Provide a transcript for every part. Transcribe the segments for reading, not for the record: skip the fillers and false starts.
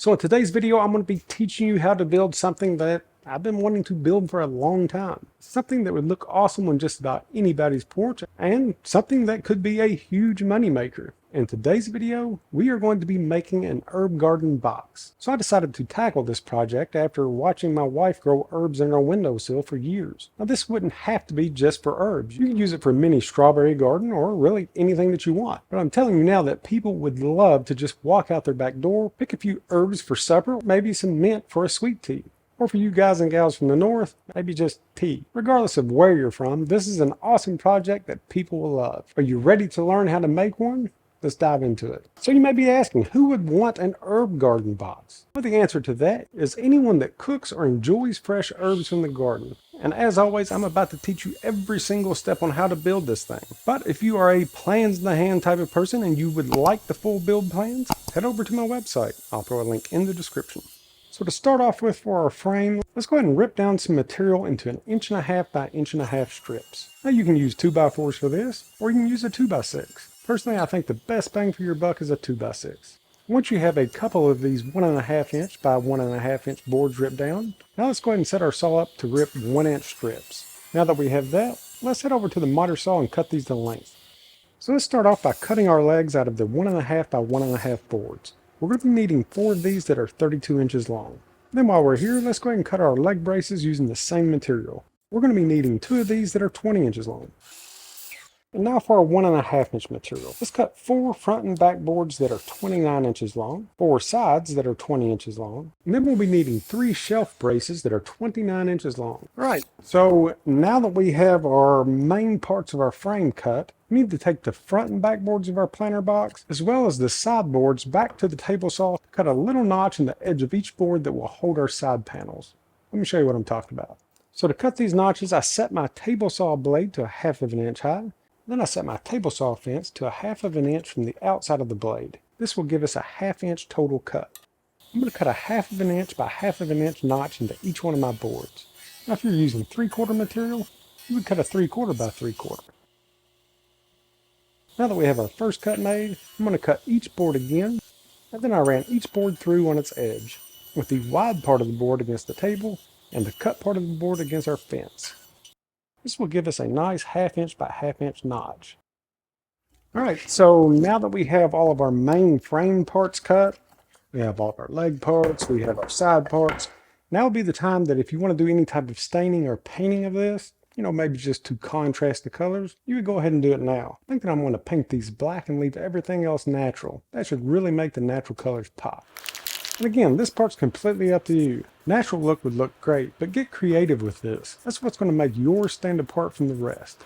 So in today's video, I'm going to be teaching you how to build something that I've been wanting to build for a long time. Something that would look awesome on just about anybody's porch, and something that could be a huge money maker. In today's video, we are going to be making an herb garden box. So I decided to tackle this project after watching my wife grow herbs in our windowsill for years. Now this wouldn't have to be just for herbs. You can use it for a mini strawberry garden or really anything that you want. But I'm telling you now that people would love to just walk out their back door, pick a few herbs for supper, maybe some mint for a sweet tea. Or for you guys and gals from the north, maybe just tea. Regardless of where you're from, this is an awesome project that people will love. Are you ready to learn how to make one? Let's dive into it. So you may be asking, who would want an herb garden box? Well, the answer to that is anyone that cooks or enjoys fresh herbs from the garden. And as always, I'm about to teach you every single step on how to build this thing. But if you are a plans in the hand type of person and you would like the full build plans, head over to my website. I'll throw a link in the description. So to start off with for our frame, let's go ahead and rip down some material into 1.5 inch by 1.5 inch strips. Now you can use 2x4s for this, or you can use a 2x6. Personally, I think the best bang for your buck is a 2x6. Once you have a couple of these 1.5 inch by 1.5 inch boards ripped down, now let's go ahead and set our saw up to rip 1 inch strips. Now that we have that, let's head over to the miter saw and cut these to length. So let's start off by cutting our legs out of the 1.5 by 1.5 boards. We're going to be needing 4 of these that are 32 inches long. Then while we're here, let's go ahead and cut our leg braces using the same material. We're going to be needing 2 of these that are 20 inches long. And now for our 1.5 inch material. Let's cut 4 front and back boards that are 29 inches long, 4 sides that are 20 inches long, and then we'll be needing 3 shelf braces that are 29 inches long. All right, so now that we have our main parts of our frame cut, we need to take the front and back boards of our planter box, as well as the side boards, back to the table saw, cut a little notch in the edge of each board that will hold our side panels. Let me show you what I'm talking about. So to cut these notches, I set my table saw blade to 1/2 inch high. Then I set my table saw fence to 1/2 inch from the outside of the blade. This will give us a 1/2 inch total cut. I'm going to cut a 1/2 inch by 1/2 inch notch into each one of my boards. Now if you're using 3/4 material, you would cut a 3/4 by 3/4. Now that we have our first cut made, I'm going to cut each board again, and then I ran each board through on its edge, with the wide part of the board against the table and the cut part of the board against our fence. This will give us a nice 1/2 inch by 1/2 inch notch. All right, so now that we have all of our main frame parts cut, we have all of our leg parts, we have our side parts, now would be the time that if you want to do any type of staining or painting of this, maybe just to contrast the colors, you would go ahead and do it now. I think that I'm going to paint these black and leave everything else natural. That should really make the natural colors pop. And again, this part's completely up to you. Natural look would look great, but get creative with this. That's what's going to make yours stand apart from the rest.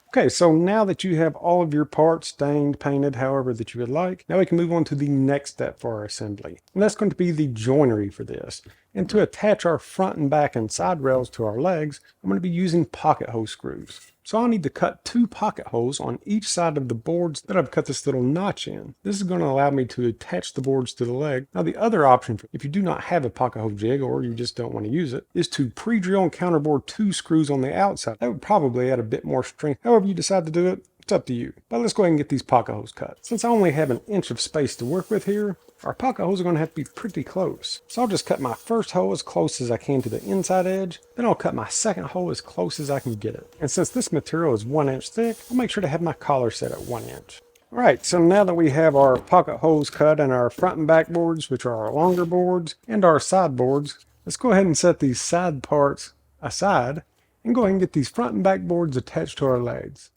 Okay, so now that you have all of your parts stained, painted, however that you would like, now we can move on to the next step for our assembly. And that's going to be the joinery for this. And to attach our front and back and side rails to our legs, I'm going to be using pocket hole screws. So I'll need to cut 2 pocket holes on each side of the boards that I've cut this little notch in. This is going to allow me to attach the boards to the leg. Now the other option, if you do not have a pocket hole jig or you just don't want to use it, is to pre-drill and counterbore 2 screws on the outside. That would probably add a bit more strength. However you decide to do it, it's up to you. But let's go ahead and get these pocket holes cut. Since I only have 1 inch of space to work with here, our pocket holes are going to have to be pretty close. So I'll just cut my first hole as close as I can to the inside edge. Then I'll cut my second hole as close as I can get it. And since this material is 1 inch thick, I'll make sure to have my collar set at 1 inch. All right, so now that we have our pocket holes cut and our front and back boards, which are our longer boards, and our side boards, let's go ahead and set these side parts aside and go ahead and get these front and back boards attached to our legs.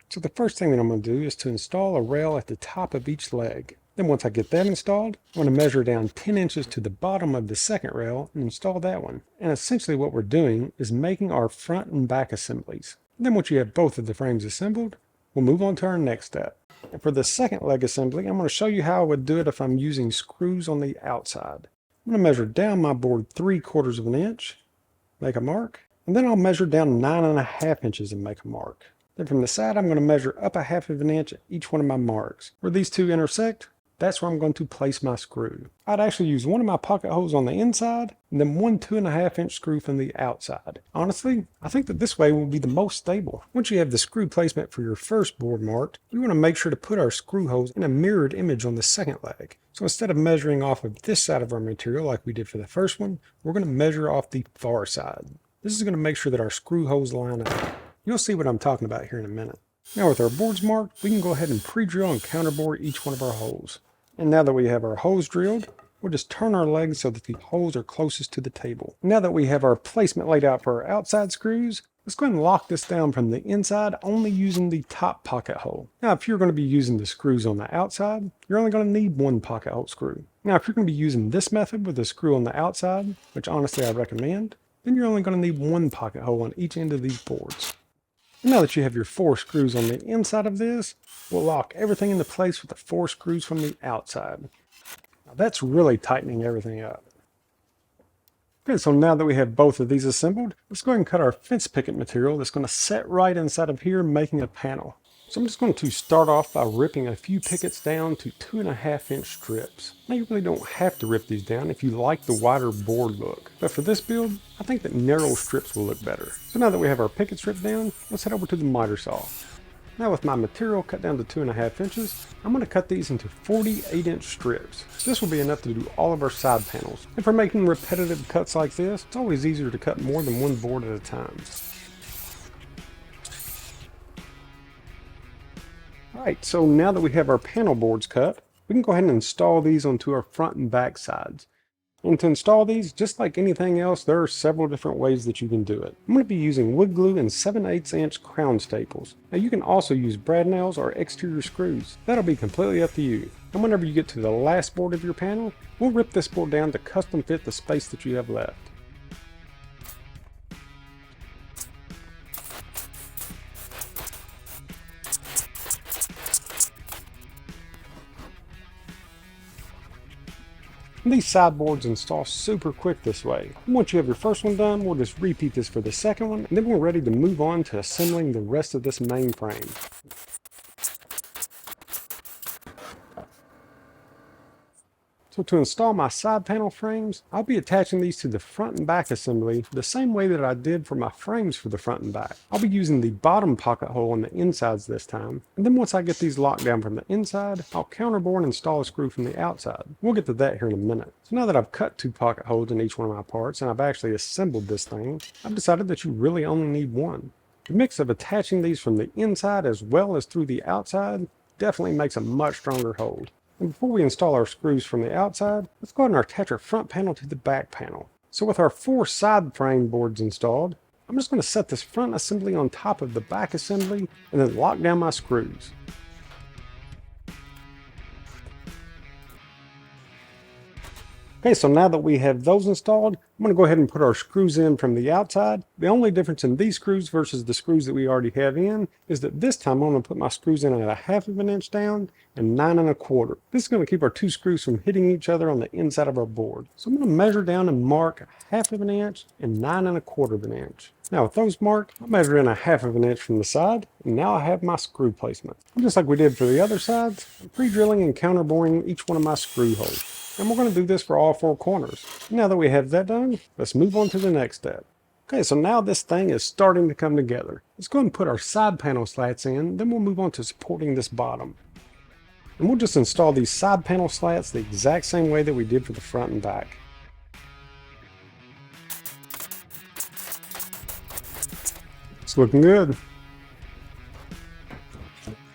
So the first thing that I'm going to do is to install a rail at the top of each leg. Then once I get that installed, I'm going to measure down 10 inches to the bottom of the second rail and install that one. And essentially what we're doing is making our front and back assemblies. And then once you have both of the frames assembled, we'll move on to our next step. And for the second leg assembly, I'm going to show you how I would do it if I'm using screws on the outside. I'm going to measure down my board 3/4 inch, make a mark, and then I'll measure down 9.5 inches and make a mark. Then from the side, I'm going to measure up 1/2 inch at each one of my marks. Where these two intersect, that's where I'm going to place my screw. I'd actually use one of my pocket holes on the inside and then one 2.5-inch screw from the outside. Honestly, I think that this way will be the most stable. Once you have the screw placement for your first board marked, we want to make sure to put our screw holes in a mirrored image on the second leg. So instead of measuring off of this side of our material like we did for the first one, we're going to measure off the far side. This is going to make sure that our screw holes line up. You'll see what I'm talking about here in a minute. Now with our boards marked, we can go ahead and pre-drill and counterbore each one of our holes. And now that we have our holes drilled, we'll just turn our legs so that the holes are closest to the table. Now that we have our placement laid out for our outside screws, let's go ahead and lock this down from the inside only using the top pocket hole. Now if you're going to be using the screws on the outside, you're only going to need one pocket hole screw. Now if you're going to be using this method with a screw on the outside, which honestly I recommend, then you're only going to need one pocket hole on each end of these boards. Now that you have your 4 screws on the inside of this, we'll lock everything into place with the 4 screws from the outside. Now that's really tightening everything up. Okay, so now that we have both of these assembled, let's go ahead and cut our fence picket material that's going to set right inside of here, making a panel. So I'm just going to start off by ripping a few pickets down to 2.5-inch strips. Now you really don't have to rip these down if you like the wider board look. But for this build, I think that narrow strips will look better. So now that we have our pickets ripped down, let's head over to the miter saw. Now with my material cut down to 2.5 inches, I'm going to cut these into 48-inch strips. This will be enough to do all of our side panels. And for making repetitive cuts like this, it's always easier to cut more than one board at a time. Alright, so now that we have our panel boards cut, we can go ahead and install these onto our front and back sides. And to install these, just like anything else, there are several different ways that you can do it. I'm going to be using wood glue and 7/8-inch crown staples. Now you can also use brad nails or exterior screws. That'll be completely up to you. And whenever you get to the last board of your panel, we'll rip this board down to custom fit the space that you have left. And these sideboards install super quick this way. And once you have your first one done, we'll just repeat this for the second one, and then we're ready to move on to assembling the rest of this main frame. So to install my side panel frames, I'll be attaching these to the front and back assembly the same way that I did for my frames for the front and back. I'll be using the bottom pocket hole on the insides this time, and then once I get these locked down from the inside, I'll counterbore and install a screw from the outside. We'll get to that here in a minute. So now that I've cut 2 pocket holes in each one of my parts and I've actually assembled this thing, I've decided that you really only need one. The mix of attaching these from the inside as well as through the outside definitely makes a much stronger hold. And before we install our screws from the outside, let's go ahead and attach our front panel to the back panel. So with our 4 side frame boards installed, I'm just going to set this front assembly on top of the back assembly and then lock down my screws. Okay, so now that we have those installed, I'm going to go ahead and put our screws in from the outside. The only difference in these screws versus the screws that we already have in is that this time I'm going to put my screws in at 1/2 inch down and 9 1/4. This is going to keep our 2 screws from hitting each other on the inside of our board. So I'm going to measure down and mark 1/2 inch and 9 1/4 inch. Now with those marked, I'll measure in 1/2 inch from the side, and now I have my screw placement. And just like we did for the other sides, I'm pre-drilling and counterboring each one of my screw holes. And we're going to do this for all 4 corners. Now that we have that done, let's move on to the next step. Okay, so now this thing is starting to come together. Let's go ahead and put our side panel slats in, then we'll move on to supporting this bottom. And we'll just install these side panel slats the exact same way that we did for the front and back. It's looking good.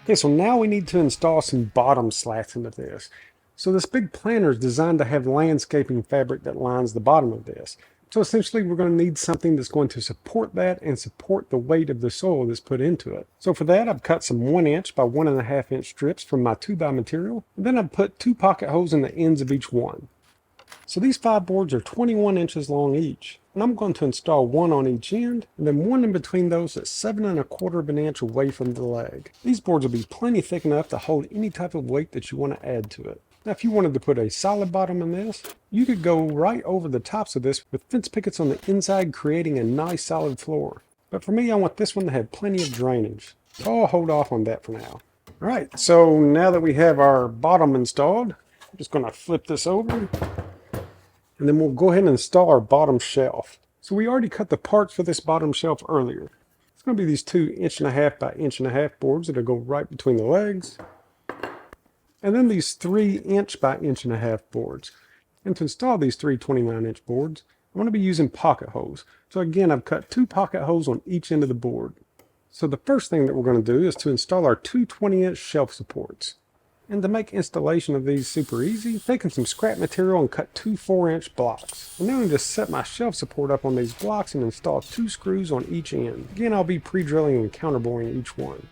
Okay, so now we need to install some bottom slats into this. So this big planter is designed to have landscaping fabric that lines the bottom of this. So essentially we're going to need something that's going to support that and support the weight of the soil that's put into it. So for that I've cut some 1 inch by 1.5 inch strips from my 2x material, and then I've put 2 pocket holes in the ends of each one. So these 5 boards are 21 inches long each, and I'm going to install 1 on each end, and then 1 in between those that's 7 1/4 inch away from the leg. These boards will be plenty thick enough to hold any type of weight that you want to add to it. Now if you wanted to put a solid bottom in this, you could go right over the tops of this with fence pickets on the inside, creating a nice solid floor. But for me, I want this one to have plenty of drainage, so I'll hold off on that for now. All right, so now that we have our bottom installed, I'm just going to flip this over, and then we'll go ahead and install our bottom shelf. So we already cut the parts for this bottom shelf earlier. It's going to be these 2.5" by 1.5" boards that'll go right between the legs. And then these 3" by 1.5" boards. And to install these 3 29" boards, I'm going to be using pocket holes. So again, I've cut 2 pocket holes on each end of the board. So the first thing that we're going to do is to install our 2 20" shelf supports. And to make installation of these super easy, I've taken some scrap material and cut 2 4" blocks. And now I'm going to set my shelf support up on these blocks and install 2 screws on each end. Again, I'll be pre-drilling and counterboring each one.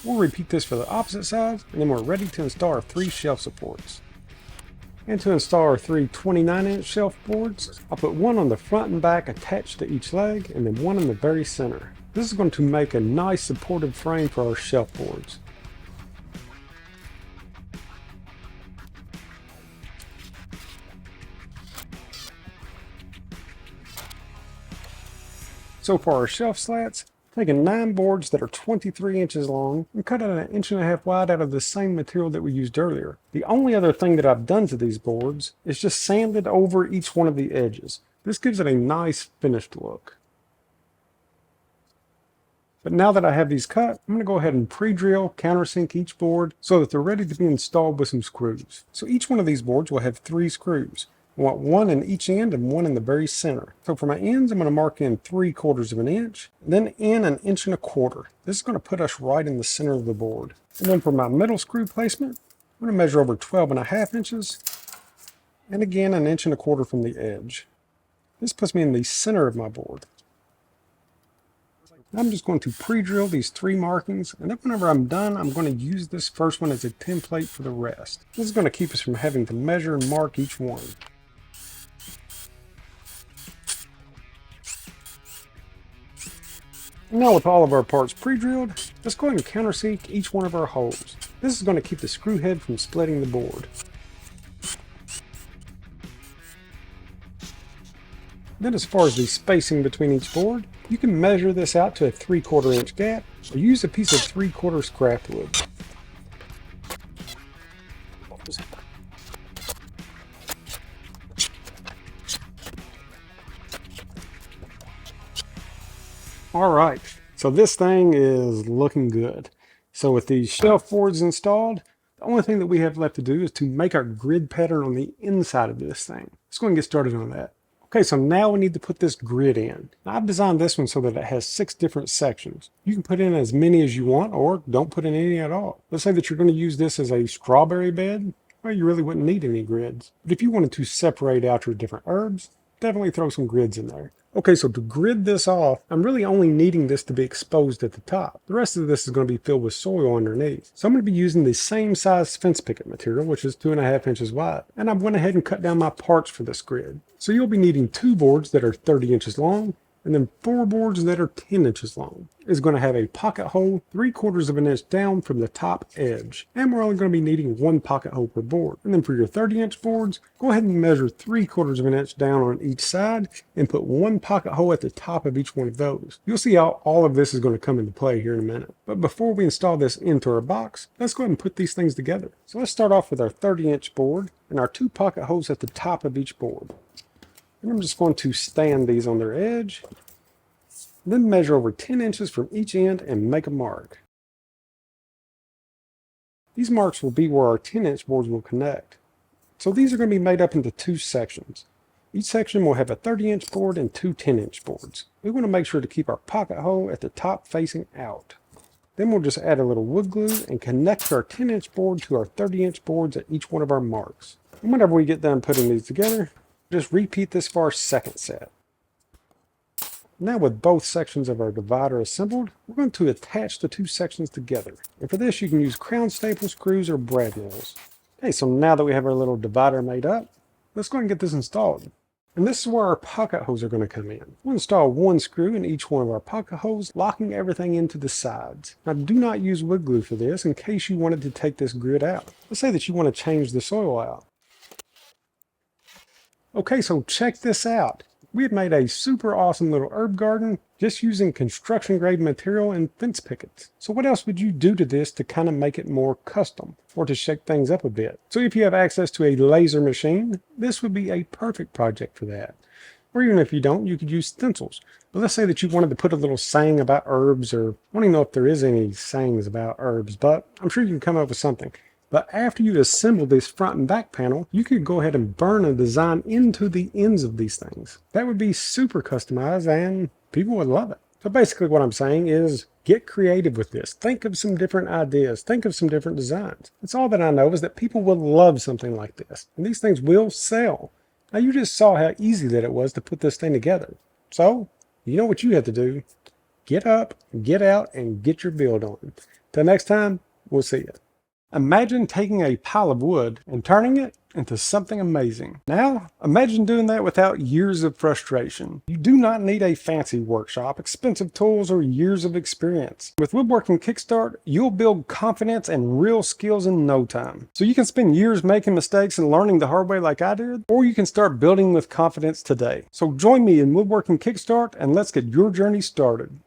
We'll repeat this for the opposite side, and then we're ready to install our 3 shelf supports. And to install our 3 29" shelf boards, I'll put one on the front and back attached to each leg, and then one in the very center. This is going to make a nice supportive frame for our shelf boards. So for our shelf slats, I've taken 9 boards that are 23 inches long and cut out 1.5 inches wide out of the same material that we used earlier. The only other thing that I've done to these boards is just sanded over each one of the edges. This gives it a nice finished look. But now that I have these cut, I'm going to go ahead and pre-drill, countersink each board so that they're ready to be installed with some screws. So each one of these boards will have 3 screws. I want one in each end and one in the very center. So for my ends, I'm going to mark in 3/4 inch, then in 1.25 inches. This is going to put us right in the center of the board. And then for my middle screw placement, I'm going to measure over 12.5 inches, and again 1.25 inches from the edge. This puts me in the center of my board. I'm just going to pre-drill these 3 markings, and then whenever I'm done, I'm going to use this first one as a template for the rest. This is going to keep us from having to measure and mark each one. Now with all of our parts pre-drilled, let's go ahead and countersink each one of our holes. This is going to keep the screw head from splitting the board. Then as far as the spacing between each board, you can measure this out to a 3/4 inch gap, or use a piece of 3/4 scrap wood. Alright, so this thing is looking good. So with these shelf boards installed, the only thing that we have left to do is to make our grid pattern on the inside of this thing. Let's go and get started on that. Okay, so now we need to put this grid in. Now, I've designed this one so that it has 6 different sections. You can put in as many as you want, or don't put in any at all. Let's say that you're going to use this as a strawberry bed. Well, you really wouldn't need any grids. But if you wanted to separate out your different herbs, definitely throw some grids in there. Okay, so to grid this off, I'm really only needing this to be exposed at the top. The rest of this is going to be filled with soil underneath. So I'm going to be using the same size fence picket material, which is 2.5 inches wide. And I went ahead and cut down my parts for this grid. So you'll be needing 2 boards that are 30 inches long, and then 4 boards that are 10 inches long. It's going to have a pocket hole 3/4 inch down from the top edge. And we're only going to be needing 1 pocket hole per board. And then for your 30-inch boards, go ahead and measure 3/4 inch down on each side and put 1 pocket hole at the top of each one of those. You'll see how all of this is going to come into play here in a minute. But before we install this into our box, let's go ahead and put these things together. So let's start off with our 30-inch board and our 2 pocket holes at the top of each board. And I'm just going to stand these on their edge, then measure over 10 inches from each end and make a mark. These marks will be where our 10-inch boards will connect. So these are going to be made up into 2 sections. Each section will have a 30-inch board and 2 10-inch boards. We want to make sure to keep our pocket hole at the top facing out. Then we'll just add a little wood glue and connect our 10-inch board to our 30-inch boards at each one of our marks. And whenever we get done putting these together, just repeat this for our second set. Now with both sections of our divider assembled, we're going to attach the 2 sections together. And for this you can use crown staple screws or brad nails. Okay, so now that we have our little divider made up, let's go ahead and get this installed. And this is where our pocket holes are going to come in. We'll install 1 screw in each one of our pocket holes, locking everything into the sides. Now do not use wood glue for this in case you wanted to take this grid out. Let's say that you want to change the soil out. Okay, so check this out. We had made a super awesome little herb garden just using construction grade material and fence pickets. So what else would you do to this to kind of make it more custom or to shake things up a bit? So if you have access to a laser machine, this would be a perfect project for that. Or even if you don't, you could use stencils. But let's say that you wanted to put a little saying about herbs, or I don't even know if there is any sayings about herbs, but I'm sure you can come up with something. But after you assemble this front and back panel, you could go ahead and burn a design into the ends of these things. That would be super customized and people would love it. So basically what I'm saying is get creative with this. Think of some different ideas. Think of some different designs. That's all that I know is that people will love something like this. And these things will sell. Now you just saw how easy that it was to put this thing together. So you know what you have to do. Get up, get out, and get your build on. Till next time, we'll see you. Imagine taking a pile of wood and turning it into something amazing. Now, imagine doing that without years of frustration. You do not need a fancy workshop, expensive tools, or years of experience. With Woodworking Kickstart, you'll build confidence and real skills in no time. So you can spend years making mistakes and learning the hard way like I did, or you can start building with confidence today. So join me in Woodworking Kickstart and let's get your journey started.